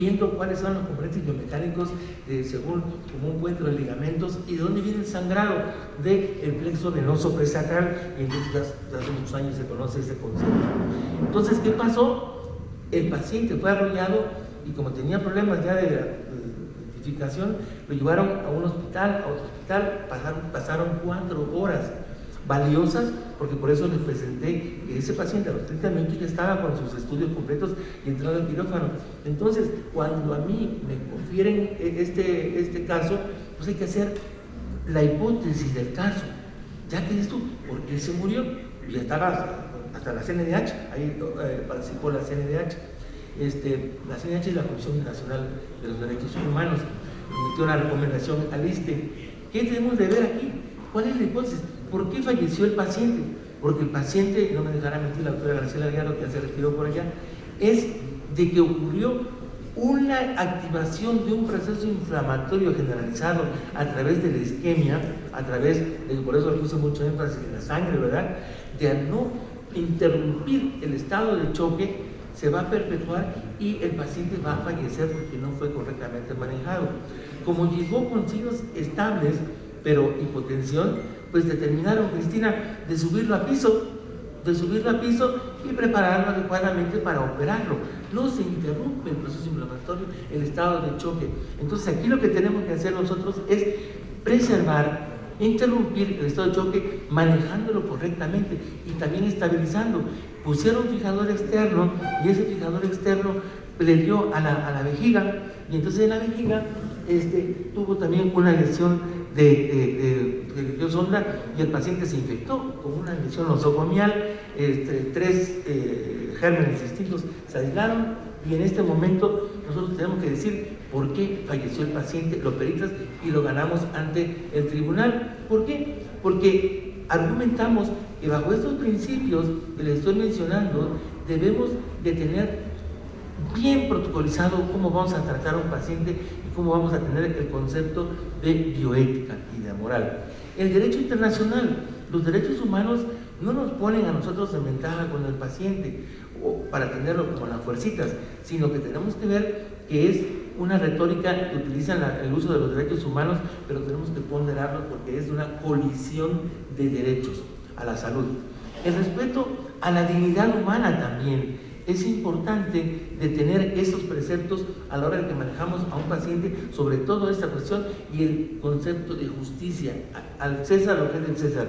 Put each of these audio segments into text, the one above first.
viendo cuáles son los componentes biomecánicos según como un encuentro de ligamentos y de dónde viene el sangrado del plexo venoso presacral, y entonces ya hace muchos años se conoce ese concepto. Entonces, ¿qué pasó? El paciente fue arrollado y como tenía problemas ya de identificación, lo llevaron a un hospital, a otro hospital, pasaron 4 horas valiosas, porque por eso les presenté que ese paciente a los 30 minutos ya estaba con sus estudios completos y entrado al quirófano. Entonces, cuando a mí me confieren este caso, pues hay que hacer la hipótesis del caso. Ya que dices tú, ¿por qué se murió? Y ya estaba hasta la CNDH, ahí participó la CNDH. La CNDH es la Comisión Nacional de los Derechos Humanos, emitió una recomendación al ISSSTE. ¿Qué tenemos de ver aquí? ¿Cuál es la hipótesis? ¿Por qué falleció el paciente? Porque el paciente, no me dejará mentir la doctora Graciela Gallardo, que ya se retiró por allá, es de que ocurrió una activación de un proceso inflamatorio generalizado a través de la isquemia, por eso le puse mucho énfasis en la sangre, ¿verdad? De al no interrumpir el estado de choque, se va a perpetuar y el paciente va a fallecer porque no fue correctamente manejado. Como llegó con signos estables, pero hipotensión, pues determinaron, Cristina, de subirlo a piso y prepararlo adecuadamente para operarlo. No se interrumpe el proceso inflamatorio, el estado de choque. Entonces aquí lo que tenemos que hacer nosotros es preservar, interrumpir el estado de choque manejándolo correctamente y también estabilizando. Pusieron fijador externo y ese fijador externo le dio a la vejiga, y entonces en la vejiga tuvo también una lesión de sonda y el paciente se infectó con una lesión nosocomial. 3 gérmenes distintos se aislaron y en este momento nosotros tenemos que decir por qué falleció el paciente, lo peritas y lo ganamos ante el tribunal. ¿Por qué? Porque argumentamos que bajo estos principios que les estoy mencionando debemos de tener bien protocolizado cómo vamos a tratar a un paciente y cómo vamos a tener el concepto de bioética y de moral. El derecho internacional, los derechos humanos no nos ponen a nosotros en ventaja con el paciente o para tenerlo como las fuercitas, sino que tenemos que ver que es una retórica que utiliza el uso de los derechos humanos, pero tenemos que ponderarlo porque es una colisión de derechos a la salud. El respeto a la dignidad humana también. Es importante de tener esos preceptos a la hora de que manejamos a un paciente, sobre todo esta cuestión y el concepto de justicia, al César lo que es del César.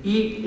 Y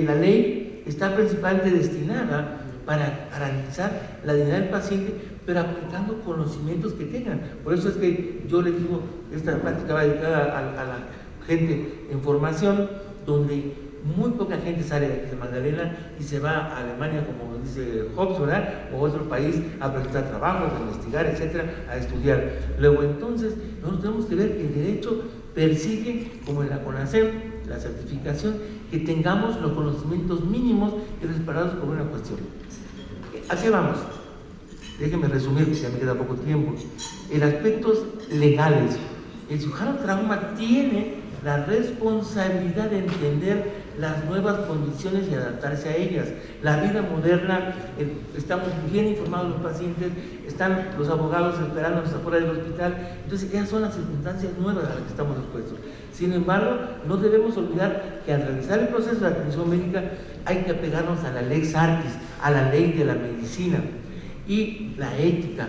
la ley está principalmente destinada para garantizar la dignidad del paciente, pero aplicando conocimientos que tengan. Por eso es que yo le digo, esta plática va dedicada a la gente en formación, donde muy poca gente sale de Magdalena y se va a Alemania, como dice Hobbes, ¿verdad? O a otro país a presentar trabajos, a investigar, etcétera, a estudiar. Luego, entonces, nosotros tenemos que ver que el derecho persigue, como en la CONACYT, la certificación, que tengamos los conocimientos mínimos y respaldados por una cuestión. ¿A qué vamos? Déjenme resumir, porque ya me queda poco tiempo. En aspectos legales, el cirujano trauma tiene la responsabilidad de entender las nuevas condiciones y adaptarse a ellas. La vida moderna, estamos bien informados los pacientes, están los abogados esperándonos afuera del hospital, entonces esas son las circunstancias nuevas a las que estamos expuestos. Sin embargo, no debemos olvidar que al realizar el proceso de atención médica hay que apegarnos a la lex artis, a la ley de la medicina, y la ética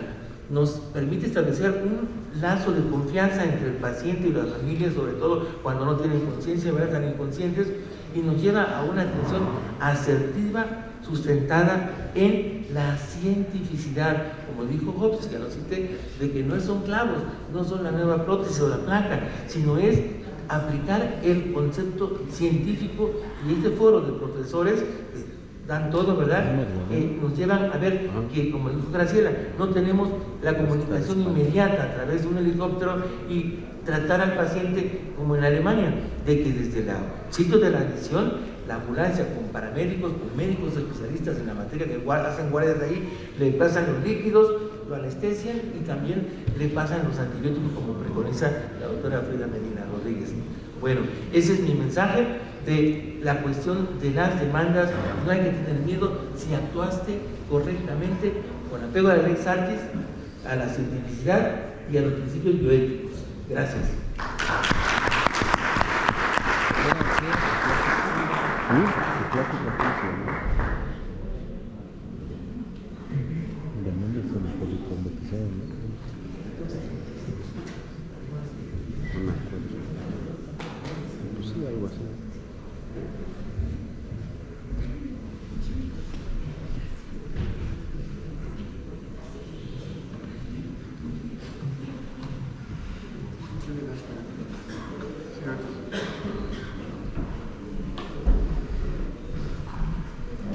nos permite establecer un lazo de confianza entre el paciente y las familias, sobre todo cuando no tienen conciencia, ¿verdad? Están inconscientes, y nos lleva a una atención asertiva, sustentada en la cientificidad, como dijo Hobbes, ya lo cité, de que no son clavos, no son la nueva prótesis o la placa, sino es aplicar el concepto científico, y este foro de profesores dan todo, ¿verdad? Nos llevan a ver que, como dijo Graciela, no tenemos la comunicación inmediata a través de un helicóptero y tratar al paciente como en Alemania, de que desde el sitio de la lesión, la ambulancia con paramédicos, con médicos especialistas en la materia que hacen guardias de ahí, le pasan los líquidos, lo anestesian y también le pasan los antibióticos, como preconiza la doctora Frida Medina Rodríguez. Bueno, ese es mi mensaje de la cuestión de las demandas. No hay que tener miedo si actuaste correctamente con apego a la lex artis, a la cientificidad y a los principios bioéticos. Gracias.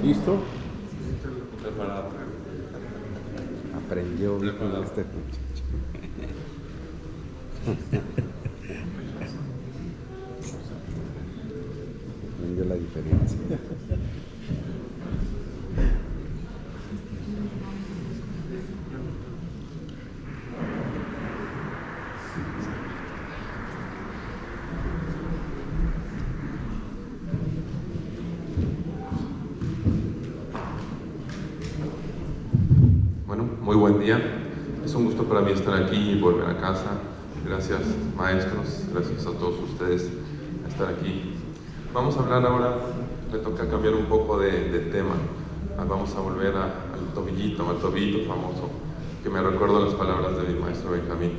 ¿Listo? Preparado. Aprendió bien con este muchacho. Aprendió la diferencia. Muy buen día. Es un gusto para mí estar aquí y volver a casa. Gracias, maestros, gracias a todos ustedes por estar aquí. Vamos a hablar ahora, me toca cambiar un poco de tema. Vamos a volver al tobillito famoso, que me recuerdo las palabras de mi maestro Benjamín.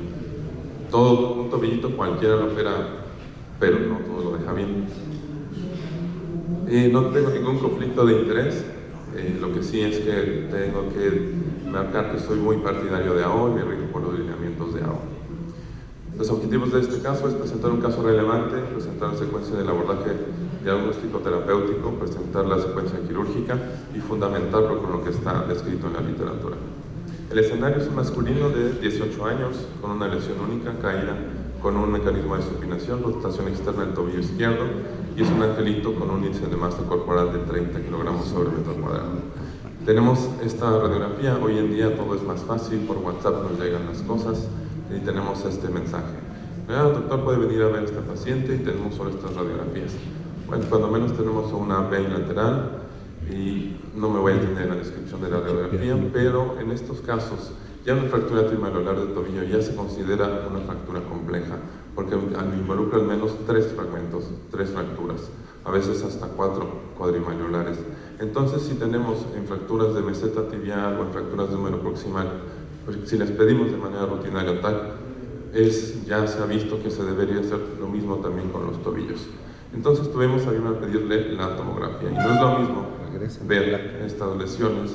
Todo un tobillito cualquiera lo opera, pero no todo lo deja bien. No tengo ningún conflicto de interés. Lo que sí es que tengo que marcar que soy muy partidario de AO y me rijo por los lineamientos de AO. Los objetivos de este caso es presentar un caso relevante, presentar la secuencia del abordaje diagnóstico terapéutico, presentar la secuencia quirúrgica y fundamentarlo con lo que está descrito en la literatura. El escenario es un masculino de 18 años con una lesión única, caída con un mecanismo de supinación, rotación externa del tobillo izquierdo, y es un angelito con un índice de masa corporal de 30 kilogramos sobre metro cuadrado. Tenemos esta radiografía, hoy en día todo es más fácil, por WhatsApp nos llegan las cosas y tenemos este mensaje. El doctor puede venir a ver a este paciente y tenemos solo estas radiografías. Bueno, cuando menos tenemos una B lateral y no me voy a entender en la descripción de la radiografía, pero en estos casos ya una fractura trimalolar del tobillo ya se considera una fractura compleja, porque involucra al menos 3 fragmentos, 3 fracturas, a veces hasta 4 cuadrimalolares. Entonces, si tenemos en fracturas de meseta tibial o en fracturas de húmero proximal, pues, si les pedimos de manera rutinaria TAC, ya se ha visto que se debería hacer lo mismo también con los tobillos. Entonces tuvimos a bien a pedirle la tomografía, y no es lo mismo ver estas lesiones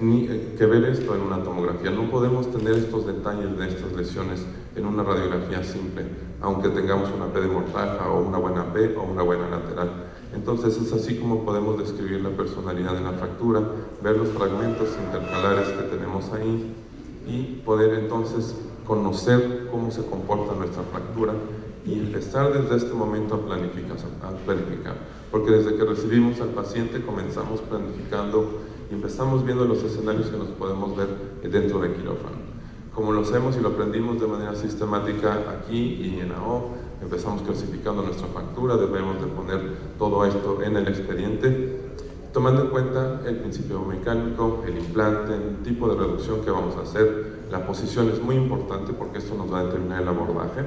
ni que ver esto en una tomografía. No podemos tener estos detalles de estas lesiones en una radiografía simple, aunque tengamos una P de mortaja o una buena P o una buena lateral. Entonces es así como podemos describir la personalidad de la fractura, ver los fragmentos intercalares que tenemos ahí y poder entonces conocer cómo se comporta nuestra fractura y empezar desde este momento a planificar, porque desde que recibimos al paciente comenzamos planificando y empezamos viendo los escenarios que nos podemos ver dentro del quirófano. Como lo hacemos y lo aprendimos de manera sistemática aquí y en AO, empezamos clasificando nuestra fractura, debemos de poner todo esto en el expediente, tomando en cuenta el principio mecánico, el implante, el tipo de reducción que vamos a hacer. La posición es muy importante porque esto nos va a determinar el abordaje.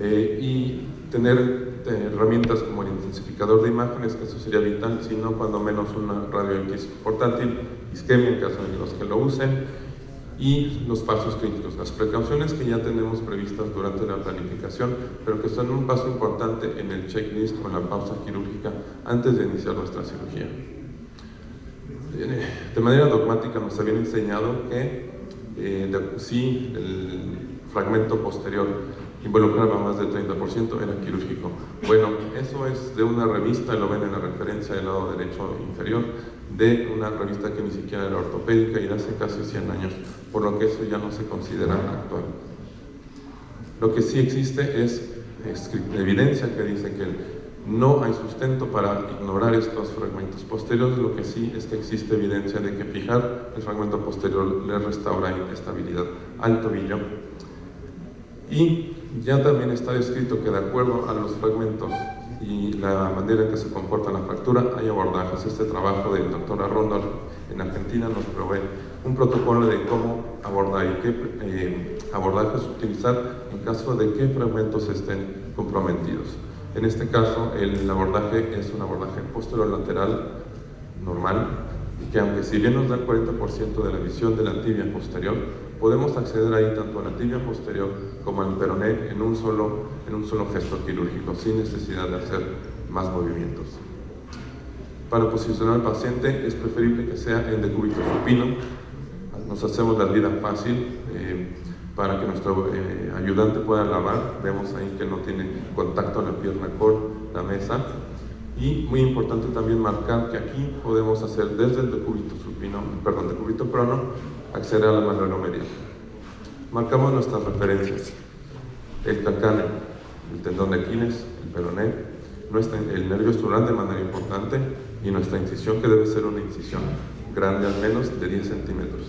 Y tener herramientas como el intensificador de imágenes, que eso sería vital, sino cuando menos una radio X portátil, isquemia en caso de los que lo usen, y los pasos críticos, las precauciones que ya tenemos previstas durante la planificación, pero que son un paso importante en el checklist o en la pausa quirúrgica antes de iniciar nuestra cirugía. De manera dogmática nos habían enseñado que si el fragmento posterior involucraba más del 30%, era quirúrgico. Bueno, eso es de una revista, lo ven en la referencia del lado derecho inferior, de una revista que ni siquiera era ortopédica y de hace casi 100 años, por lo que eso ya no se considera actual. Lo que sí existe es evidencia que dice que no hay sustento para ignorar estos fragmentos posteriores. Lo que sí es que existe evidencia de que fijar el fragmento posterior le restaura estabilidad al tobillo. Y ya también está descrito que de acuerdo a los fragmentos y la manera en que se comporta la fractura hay abordajes. Este trabajo del doctor Arrondal en Argentina nos provee un protocolo de cómo abordar y qué abordajes utilizar en caso de que fragmentos estén comprometidos. En este caso, el abordaje es un abordaje posterolateral normal, y que aunque si bien nos da el 40% de la visión de la tibia posterior, podemos acceder ahí tanto a la tibia posterior como al peroné en un solo gesto quirúrgico, sin necesidad de hacer más movimientos. Para posicionar al paciente es preferible que sea en decúbito supino. Nos hacemos la vida fácil para que nuestro ayudante pueda lavar. Vemos ahí que no tiene contacto la pierna con la mesa. Y muy importante también marcar que aquí podemos hacer desde el decúbito prono, acceder a la manualomedial. Marcamos nuestras referencias: el calcáneo, el tendón de Aquiles, el peroné, el nervio estrural de manera importante, y nuestra incisión, que debe ser una incisión grande al menos de 10 centímetros.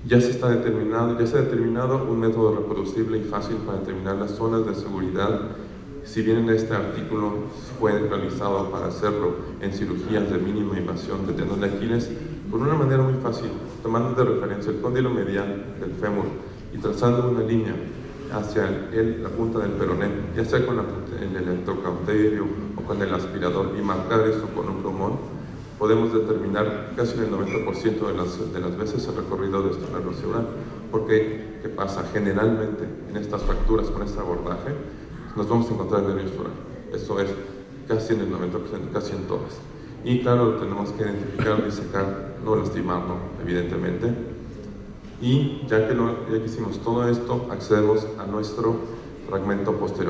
Ya se ha determinado un método reproducible y fácil para determinar las zonas de seguridad. Si bien en este artículo fue realizado para hacerlo en cirugías de mínima invasión de tendón de Aquiles, por una manera muy fácil, tomando de referencia el cóndilo medial del fémur y trazando una línea hacia la punta del peroné, ya sea con el electrocauterio o con el aspirador, y marcar eso con un plumón, podemos determinar casi en el 90% de las veces el recorrido de este nervio cerebral. Porque, ¿qué pasa? Generalmente en estas fracturas con este abordaje nos vamos a encontrar el nervio cerebral. Eso es casi en el 90%, casi en todas. Y claro, tenemos que identificar, disecar, no lastimarlo, evidentemente. Y ya que hicimos todo esto, accedemos a nuestro fragmento posterior.